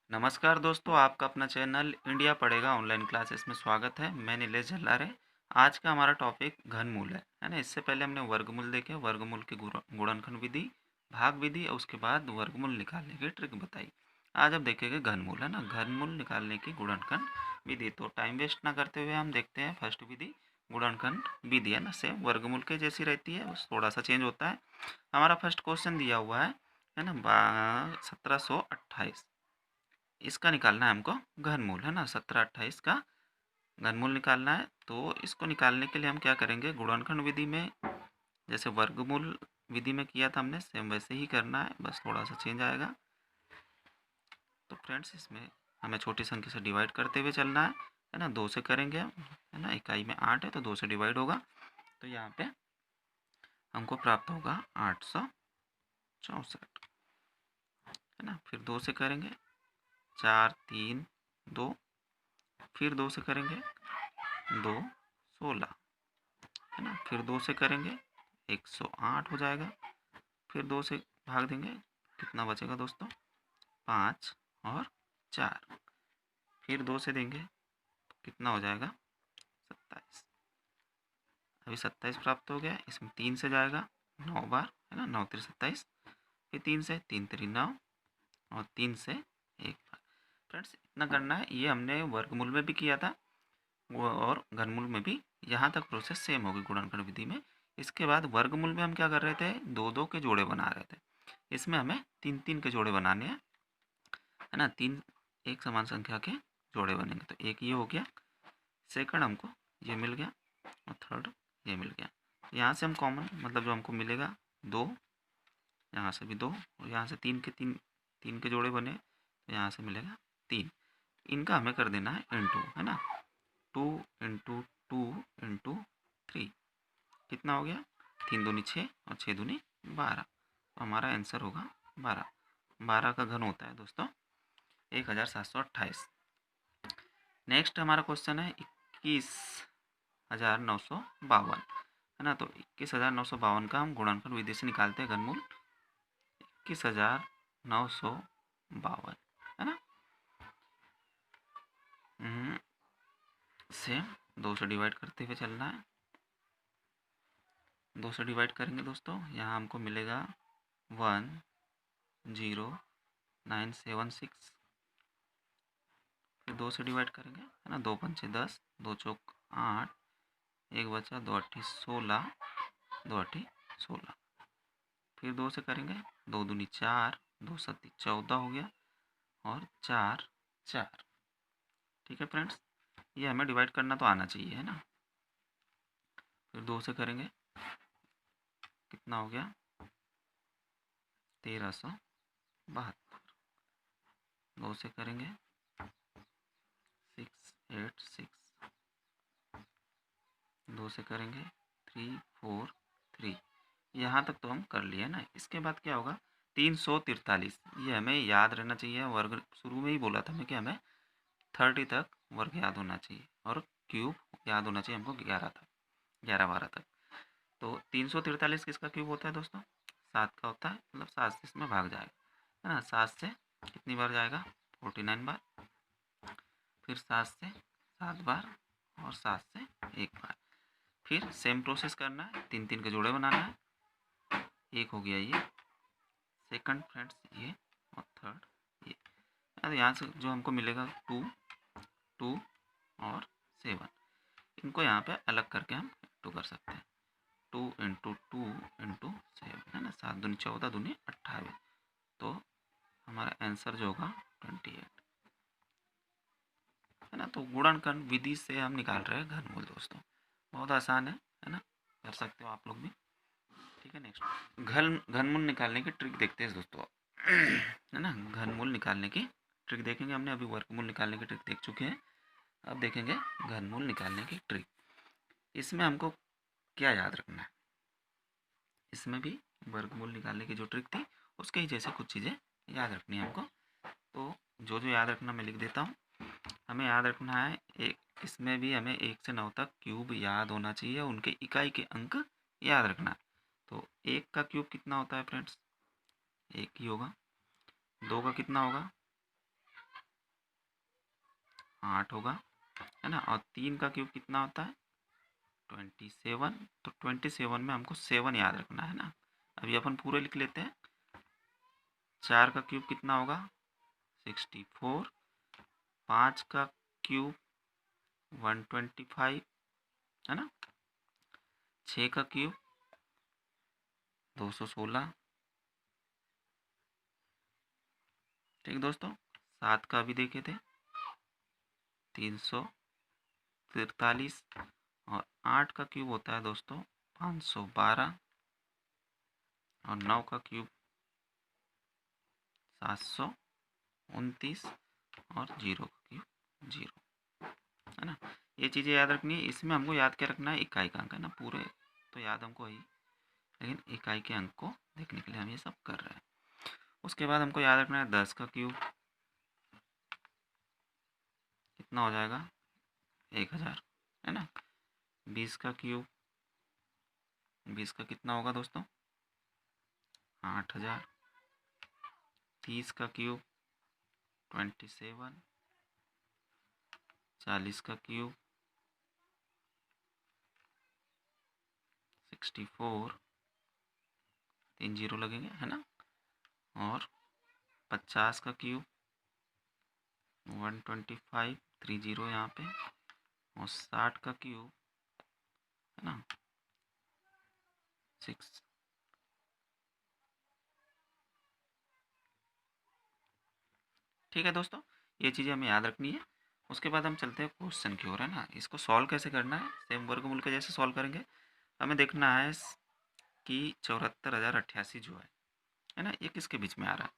नमस्कार दोस्तों, आपका अपना चैनल इंडिया पढ़ेगा ऑनलाइन क्लासेस में स्वागत है। मैं नीलेश झल्लारे। आज का हमारा टॉपिक घनमूल है ना। इससे पहले हमने वर्गमूल देखे, वर्गमूल की गुणनखंड विधि, भाग विधि और उसके बाद वर्गमूल निकालने की ट्रिक बताई। आज अब देखेंगे घनमूल, है ना। घनमूल निकालने की गुणनखंड विधि। तो टाइम वेस्ट ना करते हुए हम देखते हैं फर्स्ट विधि, गुणनखंड विधि, है ना। सेम वर्गमूल के जैसी रहती है, बस थोड़ा सा चेंज होता है। हमारा फर्स्ट क्वेश्चन दिया हुआ है ना, 1728। इसका निकालना है हमको घनमूल, है ना। 1728 का घनमूल निकालना है। तो इसको निकालने के लिए हम क्या करेंगे, गुणनखंड विधि में जैसे वर्गमूल विधि में किया था हमने, सेम वैसे ही करना है, बस थोड़ा सा चेंज आएगा। तो फ्रेंड्स, इसमें हमें छोटी संख्या से डिवाइड करते हुए चलना है ना। 2 से करेंगे हम, है ना। इकाई में 8 है तो 2 से डिवाइड होगा, तो यहाँ पे हमको प्राप्त होगा 864, है ना। फिर 2 से करेंगे, 4 3 2, फिर 2 से करेंगे 2 16, है ना। फिर 2 से करेंगे 108 हो जाएगा। फिर 2 से भाग देंगे, कितना बचेगा दोस्तों, 5 और 4। फिर 2 से देंगे तो कितना हो जाएगा, 27। अभी 27 प्राप्त हो गया। इसमें 3 से जाएगा 9 बार, है ना। 9 3 27। फिर 3 से, 3 3 9, और 3 से 1 बार। फ्रेंड्स, इतना करना है। ये हमने वर्गमूल में भी किया था और घनमूल में भी। यहाँ तक प्रोसेस सेम होगी गुणनखंड विधि में। इसके बाद वर्गमूल में हम क्या कर रहे थे, 2 2 के जोड़े बना रहे थे। इसमें हमें 3 3 के जोड़े बनाने हैं, है ना। 3 एक समान संख्या के जोड़े बनेंगे। तो एक ये हो गया, सेकंड हमको ये मिल गया, और थर्ड ये मिल गया। यहाँ से हम कॉमन, मतलब जो हमको मिलेगा 2, यहाँ से भी 2, और यहाँ से 3 के 3 के जोड़े बने, तो यहाँ से मिलेगा 3। इनका हमें कर देना है इंटू, है ना। 2 इंटू 2 इंटू 3, कितना हो गया, 3 दूनी 6 और 6 दूनी 12। तो हमारा आंसर होगा 12। 12 का घन होता है दोस्तों 1728। नेक्स्ट हमारा क्वेश्चन है 21,952, है ना। तो 21,952 का हम गुणनखंड विधि से निकालते हैं घनमूल। 21,952, है ना। सेम 2 से डिवाइड करते हुए चलना है। 2 से डिवाइड करेंगे दोस्तों, यहाँ हमको मिलेगा 10976। फिर 2 से डिवाइड करेंगे, है ना। 2 पंचे 10, 2 चौक 8, एक बचा, 2 अट्ठी 16, 2 अट्ठी 16। फिर 2 से करेंगे, 2 दूनी 4, 2 सत्ती 14 हो गया, और 4 4। ठीक है फ्रेंड्स, ये हमें डिवाइड करना तो आना चाहिए, है ना। फिर 2 से करेंगे, कितना हो गया, 1372। 2 से करेंगे 686। 2 से करेंगे 343। यहाँ तक तो हम कर लिए ना। इसके बाद क्या होगा, 343। ये हमें याद रहना चाहिए। वर्ग शुरू में ही बोला था मैं कि हमें 30 तक वर्ग याद होना चाहिए, और क्यूब याद होना चाहिए हमको 11 तक, 11 12 तक। तो 343 किसका क्यूब होता है दोस्तों, 7 का होता है। मतलब 7 से इसमें भाग जाएगा, है ना। 7 से कितनी बार जाएगा, 49 बार। फिर 7 से 7 बार, और 7 से 1 बार। फिर सेम प्रोसेस करना है, 3 3 के जोड़े बनाना है। एक हो गया ये, सेकंड फ्रेंड्स ये, और थर्ड ये। अब यहाँ से जो हमको मिलेगा 2 2 और 7, इनको यहाँ पे अलग करके हम इंटू कर सकते हैं। 2 इंटू 2 इंटू 7, है ना। 7 दूनी 14, दूनी 28। तो हमारा आंसर जो होगा 28, है ना। तो गुणनखंड विधि से हम निकाल रहे हैं घनमूल दोस्तों। बहुत आसान है ना। कर सकते हो आप लोग भी। ठीक है, नेक्स्ट घनमूल निकालने की ट्रिक देखते हैं दोस्तों, है ना। घनमूल निकालने की ट्रिक देखेंगे। हमने अभी वर्गमूल निकालने की ट्रिक देख चुके हैं, अब देखेंगे घनमूल निकालने की ट्रिक। इसमें हमको क्या याद रखना है, इसमें भी वर्गमूल निकालने की जो ट्रिक थी उसके ही जैसे कुछ चीज़ें याद रखनी है हमको। तो जो जो याद रखना मैं लिख देता हूँ। हमें याद रखना है, एक इसमें भी हमें 1 से 9 तक क्यूब याद होना चाहिए, उनके इकाई के अंक याद रखना है। तो 1 का क्यूब कितना होता है फ्रेंड्स, 1 ही होगा। 2 का कितना होगा, 8 होगा, है ना। और 3 का क्यूब कितना होता है 27। तो 27 में हमको 7 याद रखना है ना। अभी अपन पूरे लिख लेते हैं। 4 का क्यूब कितना होगा 64। 5 का क्यूब 125, है ना। 6 का क्यूब 216। ठीक दोस्तों। 7 का भी देखे थे 343। और 8 का क्यूब होता है दोस्तों 512। और 9 का क्यूब 729। और 0 का क्यूब 0, है ना। ये चीज़ें याद रखनी है। इसमें हमको याद क्या रखना है इकाई का अंक, है ना। पूरे तो याद हमको ही, लेकिन इकाई के अंक को देखने के लिए हम ये सब कर रहे हैं। उसके बाद हमको याद रखना है 10 का क्यूब कितना हो जाएगा 1000, है ना। 20 का क्यूब 20 का कितना होगा दोस्तों 8000। 30 का क्यूब 27। 40 का क्यूब 64, 3 जीरो लगेंगे, है ना। और 50 का क्यूब 125, 3 जीरो यहाँ पे। और 60 का क्यूब, है ना 6। ठीक है दोस्तों, ये चीज़ें हमें याद रखनी है। उसके बाद हम चलते हैं क्वेश्चन की ओर, है ना। इसको सॉल्व कैसे करना है, सेम वर्गमूल के जैसे सॉल्व करेंगे। हमें देखना है कि 74,088 जो है ना, ये किसके बीच में आ रहा है।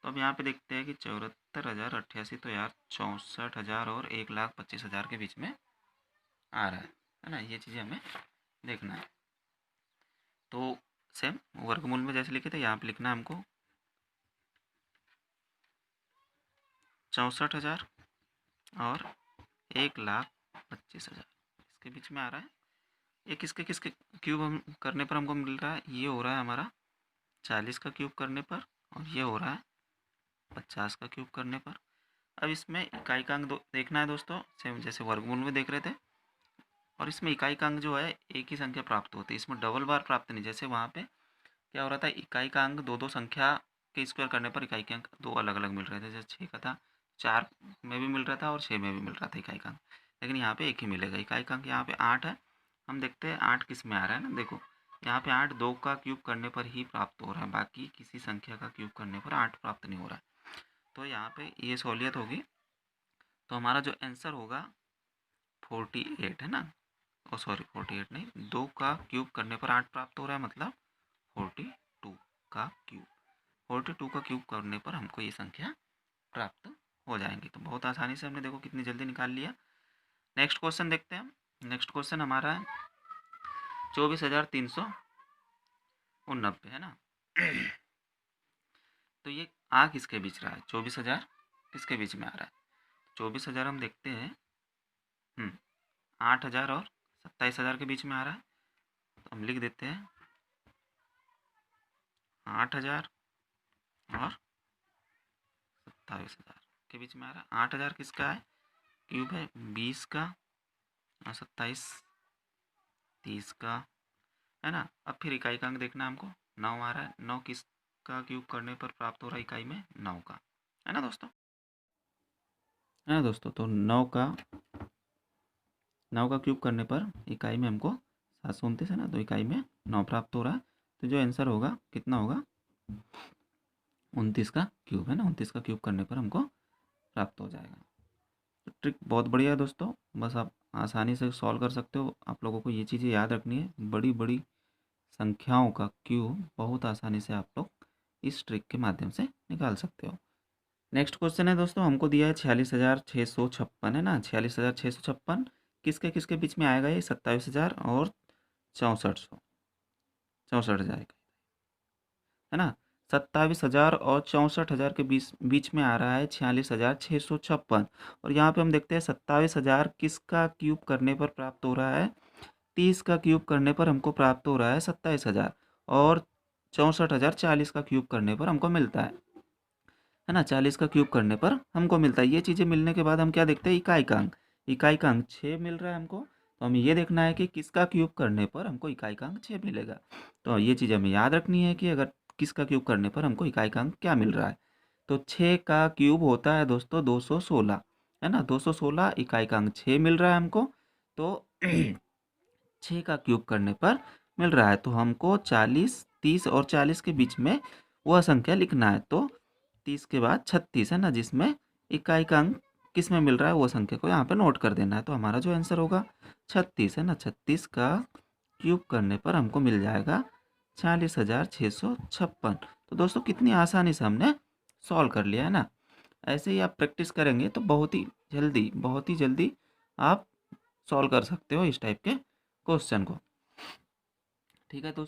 तो अब यहाँ पे देखते हैं कि 74,088 तो यार 64,000 और 1,25,000 के बीच में आ रहा है ना। ये चीज़ें हमें देखना है। तो सेम वर्गमूल में जैसे लिखे थे यहाँ पे लिखना है हमको 64,000 और 1,25,000 इसके बीच में आ रहा है। ये किसके किसके क्यूब हम करने पर हमको मिल रहा है, ये हो रहा है हमारा 40 का क्यूब करने पर, और ये हो रहा है 50 का क्यूब करने पर। अब इसमें इकाई का अंक देखना है दोस्तों, सेम जैसे वर्गमूल में देख रहे थे। और इसमें इकाई का अंक जो है एक ही संख्या प्राप्त होती है, इसमें डबल बार प्राप्त नहीं। जैसे वहाँ पे क्या हो रहा था, इकाई का अंक दो दो संख्या के स्क्वायर करने पर इकाई के अंक दो अलग अलग मिल रहे थे। जैसे 6 का था 4 में भी मिल रहा था और 6 में भी मिल रहा था इकाई का अंक, लेकिन यहाँ पे एक ही मिलेगा इकाई का अंक। यहाँ पे 8 है। हम देखते हैं 8 किस में आ रहा है ना। देखो यहाँ पे 8 2 का क्यूब करने पर ही प्राप्त हो रहा है, बाकी किसी संख्या का क्यूब करने पर 8 प्राप्त नहीं हो रहा है। तो यहाँ पे ये सहूलियत होगी। तो हमारा जो आंसर होगा 48, है ना। ओ सॉरी 48 नहीं, 2 का क्यूब करने पर 8 प्राप्त हो रहा है, मतलब 42 का क्यूब। 42 का क्यूब करने पर हमको ये संख्या प्राप्त हो जाएंगी। तो बहुत आसानी से हमने देखो कितनी जल्दी निकाल लिया। नेक्स्ट क्वेश्चन देखते हैं हम। नेक्स्ट क्वेश्चन हमारा है 24,389, है ना। तो ये आ किसके बीच रहा है, 24,000 किसके बीच में आ रहा है। 24,000 हम देखते हैं 8,000 और 27,000 के बीच में आ रहा है। तो हम लिख देते हैं 8,000 और 27,000 के बीच में आ रहा है। 8,000 किसका है, क्यूब है 20 का, और 27 30 का, है ना। अब फिर इकाई का अंक देखना है हमको, 9 आ रहा है। 9 किसका क्यूब करने पर प्राप्त हो रहा है इकाई में 9 का, है ना दोस्तों। है ना दोस्तों, तो 9 का क्यूब करने पर इकाई में हमको 729, है ना। तो इकाई में 9 प्राप्त हो रहा है। तो जो आंसर होगा कितना होगा 29 का क्यूब, है ना। 29 का क्यूब करने पर हमको प्राप्त हो जाएगा। तो ट्रिक बहुत बढ़िया है दोस्तों, बस आप आसानी से सॉल्व कर सकते हो। आप लोगों को ये चीज़ें याद रखनी है, बड़ी बड़ी संख्याओं का क्यूब बहुत आसानी से आप लोग इस ट्रिक के माध्यम से निकाल सकते हो। नेक्स्ट क्वेश्चन है दोस्तों, हमको दिया है 46,656, है ना। 46,656 किसके किसके बीच में आएगा, ये 27,000 और 64,000 का, है ना। 27,000 और 64,000 के बीच बीच में आ रहा है 46,656। और यहाँ पे हम देखते हैं 27,000 किसका क्यूब करने पर प्राप्त हो रहा है, 30 का क्यूब करने पर हमको प्राप्त हो रहा है 27,000। और 64,000 40 का क्यूब करने पर हमको मिलता है है ना, 40 का क्यूब करने पर हमको मिलता है। ये चीज़ें मिलने के बाद हम क्या देखते हैं, इकाई का अंक। इकाई का अंक 6 मिल रहा है हमको, तो हमें ये देखना है कि किसका क्यूब करने पर हमको इकाई का अंक 6 मिलेगा। तो ये चीज़ हमें याद रखनी है कि अगर किसका क्यूब करने पर हमको इकाई का अंक क्या मिल रहा है। तो 6 का क्यूब होता है दोस्तों 216, है ना, 216। इकाई का अंक 6 मिल रहा है हमको, तो 6 का क्यूब करने पर मिल रहा है। तो हमको 40, 30 और 40 के बीच में वह संख्या लिखना है। तो 30 के बाद 36, है ना, जिसमें इकाई का अंक किस में मिल रहा है वो संख्या को यहाँ पे नोट कर देना है। तो हमारा जो आंसर होगा 36, है ना, 36 का क्यूब करने पर हमको मिल जाएगा 40,656। तो दोस्तों कितनी आसानी से हमने सॉल्व कर लिया, है ना। ऐसे ही आप प्रैक्टिस करेंगे तो बहुत ही जल्दी आप सॉल्व कर सकते हो इस टाइप के क्वेश्चन को। ठीक है दोस्तों।